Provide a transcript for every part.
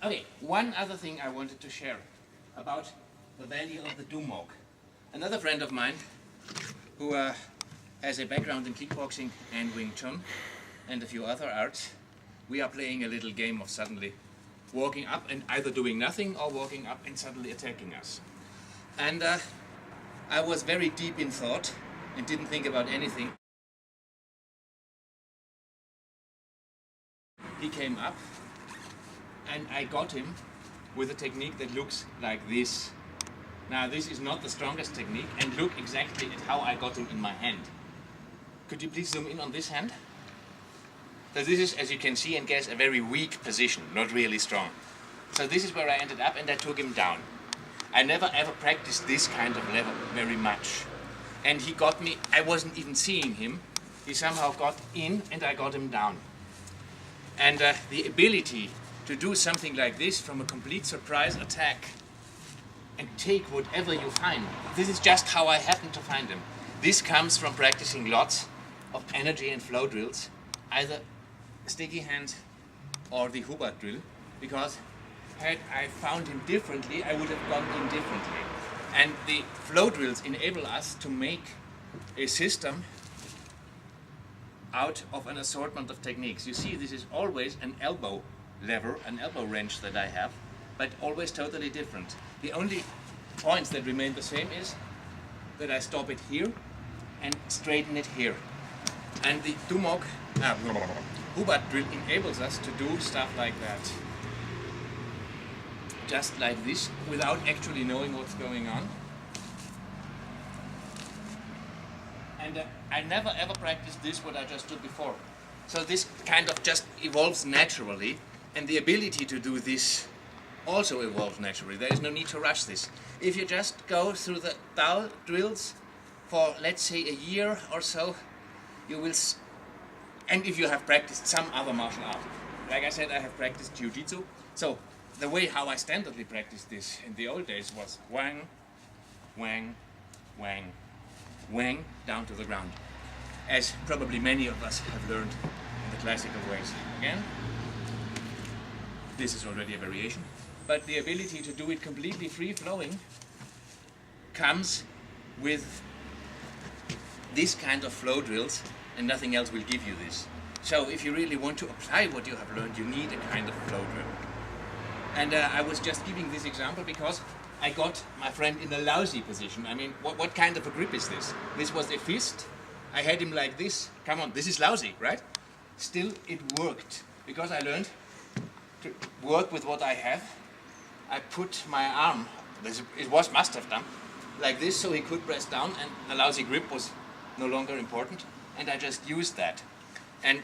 Okay, one other thing I wanted to share about the value of the dumog. Another friend of mine who has a background in kickboxing and Wing Chun and a few other arts, we are playing a little game of suddenly walking up and either doing nothing or walking up and suddenly attacking us. And I was very deep in thought and didn't think about anything. He came up and I got him with a technique that looks like this. Now this is not the strongest technique, and look exactly at how I got him in my hand. Could you please zoom in on this hand? So this is, as you can see and guess, a very weak position, not really strong. So this is where I ended up, and I took him down. I never ever practiced this kind of level very much. And he got me, I wasn't even seeing him. He somehow got in and I got him down. And the ability to do something like this from a complete surprise attack and take whatever you find. This is just how I happen to find him. This comes from practicing lots of energy and flow drills, either sticky hands or the Hubud drill, because had I found him differently, I would have gone in differently. And the flow drills enable us to make a system out of an assortment of techniques. You see, this is always an elbow lever, an elbow wrench that I have, but always totally different. The only points that remain the same is that I stop it here and straighten it here. And the dumog, Hubud drill enables us to do stuff like that. Just like this, without actually knowing what's going on. And I never ever practiced this, what I just did before. So this kind of just evolves naturally, and the ability to do this also evolves naturally. There is no need to rush this. If you just go through the Dao drills for, let's say, a year or so, you will, and if you have practiced some other martial art. Like I said, I have practiced Jiu-Jitsu. So the way how I standardly practiced this in the old days was wang, wang, wang, wang, down to the ground. As probably many of us have learned in the classical ways. Again, this is already a variation, but the ability to do it completely free-flowing comes with this kind of flow drills, and nothing else will give you this. So if you really want to apply what you have learned, you need a kind of flow drill. And I was just giving this example because I got my friend in a lousy position. I mean, what kind of a grip is this? This was a fist. I had him like this. Come on, this is lousy, right? Still, it worked because I learned to work with what I have. I put my arm, must have done, like this, so he could press down, and the lousy grip was no longer important, and I just used that. And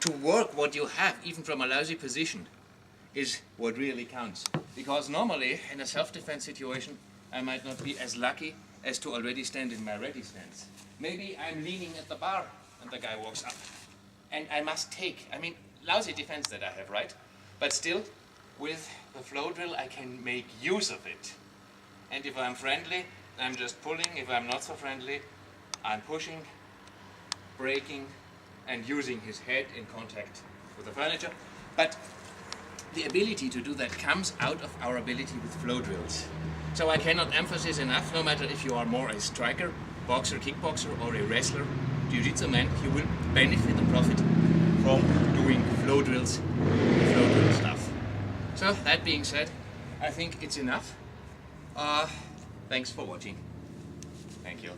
to work what you have, even from a lousy position, is what really counts. Because normally, in a self-defense situation, I might not be as lucky as to already stand in my ready stance. Maybe I'm leaning at the bar and the guy walks up. And I must take, I mean, lousy defense that I have, right? But still, with the flow drill, I can make use of it. And if I'm friendly, I'm just pulling. If I'm not so friendly, I'm pushing, braking, and using his head in contact with the furniture. But the ability to do that comes out of our ability with flow drills. So I cannot emphasize enough, no matter if you are more a striker, boxer, kickboxer, or a wrestler, jiu-jitsu man, you will benefit and profit from doing flow drills, flow drill stuff. So that being said, I think it's enough. Thanks for watching. Thank you.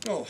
Oh.